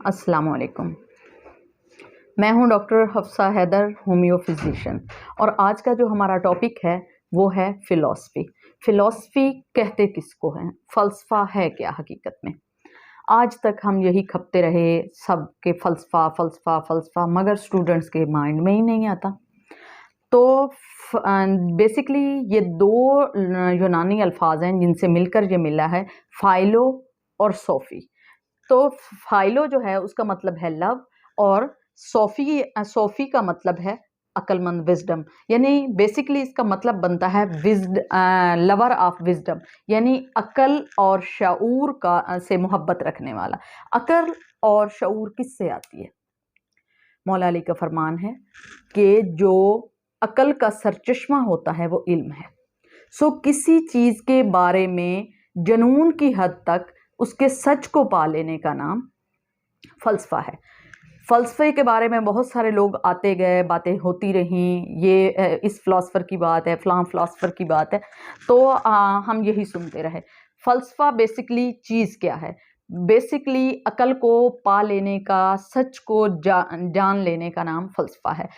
अस्सलाम वालेकुम। मैं हूं doctor Hafsa Haider, homeo physician, और आज का जो हमारा टॉपिक है वो है फ़िलॉसफ़ी। फ़िलॉसफ़ी कहते किसको हैं? फ़लसफ़ा है क्या हकीकत में? आज तक हम यही खपते रहे सबके फ़लसफ़ा फ़लसफ़ा फ़लसफ़ा, मगर स्टूडेंट्स के माइंड में ही नहीं आता। तो बेसिकली ये दो यूनानी अल्फाज हैं जिनसे मिलकर ये मिला है फ़ाइलो और सोफ़ी। तो फ़ाइलो जो है उसका मतलब है लव, और सोफ़ी का मतलब है अक्लमंद, विज़डम। यानी बेसिकली इसका मतलब बनता है लवर ऑफ विज़डम, यानी अक्ल और शऊर का से मोहब्बत रखने वाला। अक्ल और शऊर किससे आती है? मौला अली का फरमान है कि जो अक्ल का सरचश्मा होता है वो इल्म है। सो किसी चीज़ के बारे में जुनून की हद तक उसके सच को पा लेने का नाम फ़लसफ़ा है। फ़लसफ़े के बारे में बहुत सारे लोग आते गए, बातें होती रहीं, ये इस फ़िलासफ़र की बात है, फ़लाँ फ़िलासफ़र की बात है, तो हम यही सुनते रहे। फ़लसफ़ा बेसिकली चीज़ क्या है? बेसिकली अक्ल को पा लेने का, सच को जान लेने का नाम फ़लसफ़ा है।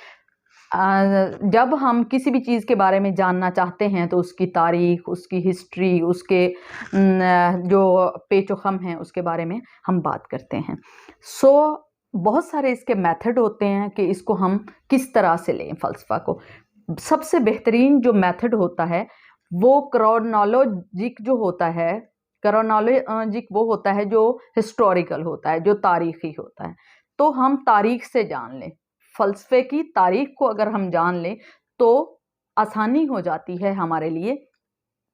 जब हम किसी भी चीज़ के बारे में जानना चाहते हैं तो उसकी तारीख़, उसकी हिस्ट्री, उसके जो पेचो-ख़म हैं उसके बारे में हम बात करते हैं। सो बहुत सारे इसके मेथड होते हैं कि इसको हम किस तरह से लें फ़लसफ़ा को। सबसे बेहतरीन जो मेथड होता है वो क्रोनोलॉजिक जो होता है, क्रोनोलॉजिक वो होता है जो हिस्टोरिकल होता है, जो तारीख़ी होता है। तो हम तारीख़ से जान लें। फ़लसफ़े की तारीख़ को अगर हम जान लें तो आसानी हो जाती है हमारे लिए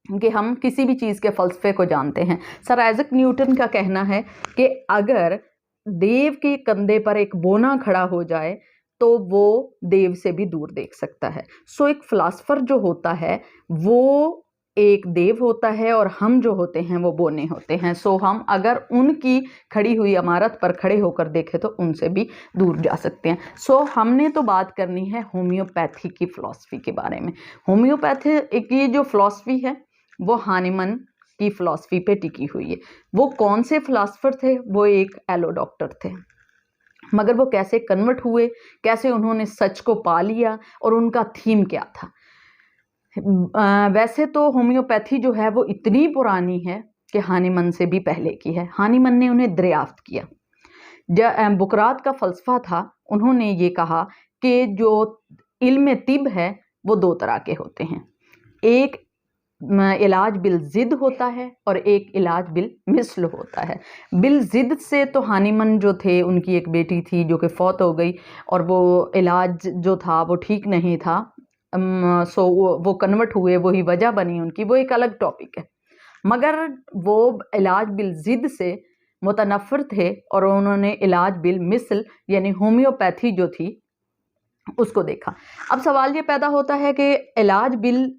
कि हम किसी भी चीज़ के फ़लसफ़े को जानते हैं। सर आइज़ैक न्यूटन का कहना है कि अगर देव के कंधे पर एक बोना खड़ा हो जाए तो वो देव से भी दूर देख सकता है। सो एक फ़िलासफ़र जो होता है वो एक देव होता है और हम जो होते हैं वो बोने होते हैं। सो हम अगर उनकी खड़ी हुई इमारत पर खड़े होकर देखें तो उनसे भी दूर जा सकते हैं। सो हमने तो बात करनी है होम्योपैथी की फ़िलासफ़ी के बारे में। होम्योपैथी की जो फ़िलासफ़ी है वो हानीमन की फ़िलासफ़ी पे टिकी हुई है। वो कौन से फ़िलासफ़र थे? वो एक एलो डॉक्टर थे। मगर वो कैसे कन्वर्ट हुए, कैसे उन्होंने सच को पा लिया और उनका थीम क्या था? वैसे तो होम्योपैथी जो है वो इतनी पुरानी है कि हानीमन से भी पहले की है। हानीमन ने उन्हें दरियाफ्त किया। बुकरात का फ़लसफ़ा था, उन्होंने ये कहा कि जो इल्म तिब है वो दो तरह के होते हैं। एक इलाज बिल ज़िद होता है और एक इलाज बिल मिसल होता है। बिल ज़िद से तो हानीमन जो थे उनकी एक बेटी थी जो कि फ़ौत हो गई, और वो इलाज जो था वो ठीक नहीं था। सो वो कन्वर्ट हुए, वही वजह बनी उनकी, वो एक अलग टॉपिक है। मगर वो इलाज बिल ज़िद से मुतनफ़िर थे और उन्होंने इलाज बिल मिसल यानी होम्योपैथी जो थी उसको देखा। अब सवाल ये पैदा होता है कि इलाज बिल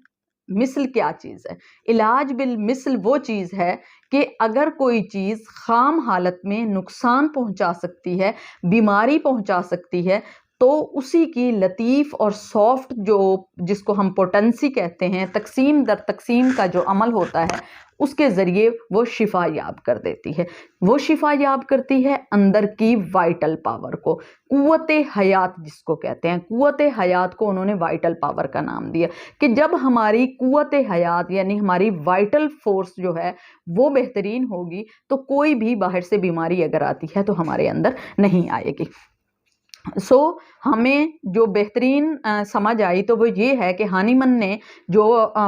मिसल क्या चीज़ है? इलाज बिल मिसल वो चीज़ है कि अगर कोई चीज़ ख़ाम हालत में नुकसान पहुंचा सकती है, बीमारी पहुंचा सकती है, तो उसी की लतीफ़ और सॉफ्ट जो जिसको हम पोटेंसी कहते हैं, तक़सीम दर तक़सीम का जो अमल होता है, उसके ज़रिए वो शिफा याब कर देती है। वो शिफा याब करती है अंदर की वाइटल पावर को, क़ुव्वते हयात जिसको कहते हैं। क़ुव्वते हयात को उन्होंने वाइटल पावर का नाम दिया कि जब हमारी क़ुव्वते हयात यानी हमारी वाइटल फोर्स जो है वो बेहतरीन होगी तो कोई भी बाहर से बीमारी अगर आती है तो हमारे अंदर नहीं आएगी। सो हमें जो बेहतरीन समझ आई तो वो ये है कि हानीमन ने जो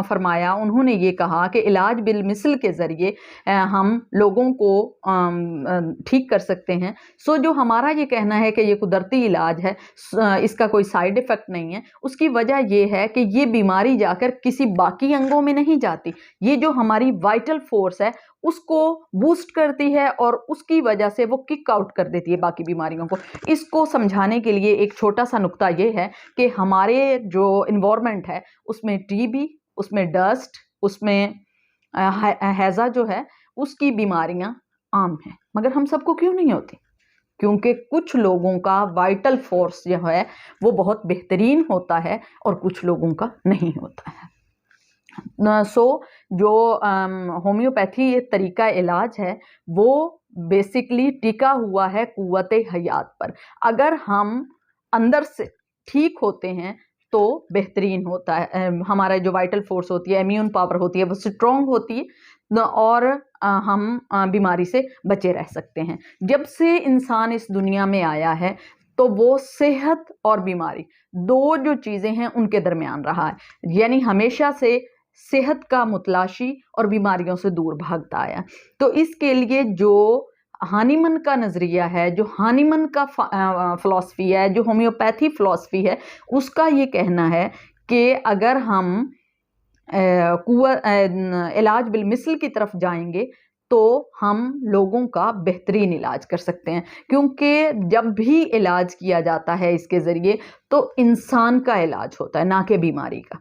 फरमाया, उन्होंने ये कहा कि इलाज बिल मिसल के ज़रिए हम लोगों को ठीक कर सकते हैं। सो जो हमारा ये कहना है कि ये कुदरती इलाज है, इसका कोई साइड इफ़ेक्ट नहीं है, उसकी वजह ये है कि ये बीमारी जाकर किसी बाकी अंगों में नहीं जाती। ये जो हमारी वाइटल फोर्स है उसको बूस्ट करती है और उसकी वजह से वो किक आउट कर देती है बाकी बीमारियों को। इसको समझाने के लिए एक छोटा सा नुक्ता ये है कि हमारे जो इन्वायरमेंट है उसमें टीबी, उसमें डस्ट, उसमें हैज़ा जो है उसकी बीमारियां आम हैं, मगर हम सबको क्यों नहीं होती? क्योंकि कुछ लोगों का वाइटल फोर्स जो है वो बहुत बेहतरीन होता है और कुछ लोगों का नहीं होता है। सो जो होम्योपैथी ये तरीका इलाज है वो बेसिकली टिका हुआ है कुव्वते हयात पर। अगर हम अंदर से ठीक होते हैं तो बेहतरीन होता है, हमारा जो वाइटल फोर्स होती है, इम्यून पावर होती है, वो स्ट्रॉन्ग होती है और हम बीमारी से बचे रह सकते हैं। जब से इंसान इस दुनिया में आया है तो वो सेहत और बीमारी दो जो चीज़ें हैं उनके दरमियान रहा है, यानी हमेशा से सेहत का मुतलाशी और बीमारियों से दूर भागता आया। तो इसके लिए जो हानीमन का नज़रिया है, जो हानीमन का फ़िलॉसफ़ी है, जो होम्योपैथी फ़िलॉसफ़ी है, उसका ये कहना है कि अगर हम इलाज बिलमिसल की तरफ जाएंगे तो हम लोगों का बेहतरीन इलाज कर सकते हैं, क्योंकि जब भी इलाज किया जाता है इसके ज़रिए तो इंसान का इलाज होता है, ना कि बीमारी का।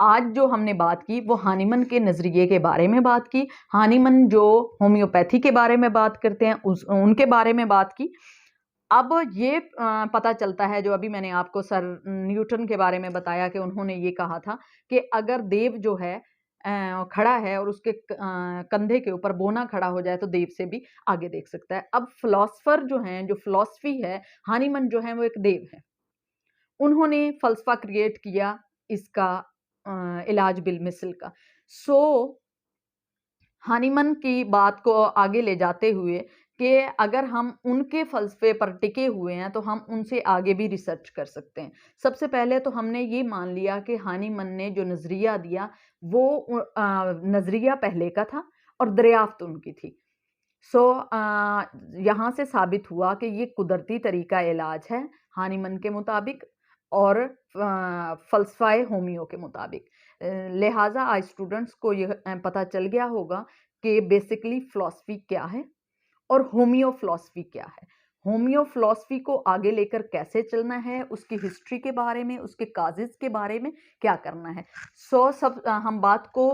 आज जो हमने बात की वो हानीमन के नज़रिए के बारे में बात की। हानीमन जो होम्योपैथी के बारे में बात करते हैं उनके बारे में बात की। अब ये पता चलता है, जो अभी मैंने आपको सर न्यूटन के बारे में बताया कि उन्होंने ये कहा था कि अगर देव जो है खड़ा है और उसके कंधे के ऊपर बोना खड़ा हो जाए तो देव से भी आगे देख सकता है। अब फिलॉसफर जो हैं, जो फिलॉसफी है, हानीमन जो है वो एक देव है। उन्होंने फ़लसफ़ा क्रिएट किया इसका इलाज बिलमिसल का। हानीमन की बात को आगे ले जाते हुए कि अगर हम उनके फ़लसफ़े पर टिके हुए हैं तो हम उनसे आगे भी रिसर्च कर सकते हैं। सबसे पहले तो हमने ये मान लिया कि हानीमन ने जो नज़रिया दिया वो नज़रिया पहले का था और दरियाफ़्त उनकी थी। यहाँ से साबित हुआ कि ये कुदरती तरीका इलाज है हानीमन के मुताबिक और फ़लसफ़ाए होमियो के मुताबिक। लिहाजा आज स्टूडेंट्स को ये पता चल गया होगा कि बेसिकली फ़िलॉसफ़ी क्या है और होमियो फ़िलॉसफ़ी क्या है। होमियो फ़िलॉसफ़ी को आगे लेकर कैसे चलना है, उसकी हिस्ट्री के बारे में, उसके काज़ेज़ के बारे में क्या करना है। हम बात को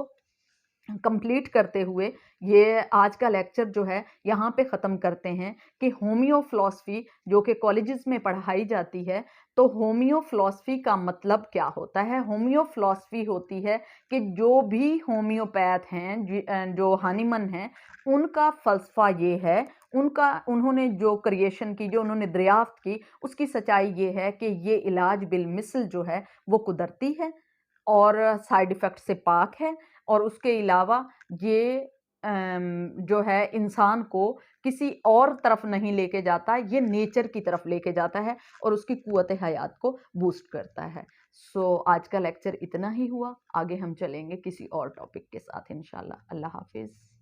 कंप्लीट करते हुए ये आज का लेक्चर जो है यहाँ पे ख़त्म करते हैं कि होमियो फ़िलॉसफ़ी जो कि कॉलेजेस में पढ़ाई जाती है, तो होमियो फ़िलॉसफ़ी का मतलब क्या होता है? होमियो फ़िलॉसफ़ी होती है कि जो भी होम्योपैथ हैं, जो हानीमन हैं, उनका फ़लसफ़ा ये है, उन्होंने जो क्रिएशन की, जो उन्होंने दरियाफ़्त की, उसकी सच्चाई ये है कि ये इलाज बिलमिसल जो है वो कुदरती है और साइड इफ़ेक्ट से पाक है और उसके अलावा ये जो है इंसान को किसी और तरफ नहीं लेके जाता, ये नेचर की तरफ लेके जाता है और उसकी क़ुव्वत हयात को बूस्ट करता है। आज का लेक्चर इतना ही हुआ, आगे हम चलेंगे किसी और टॉपिक के साथ इंशाल्लाह। अल्लाह हाफ़िज़।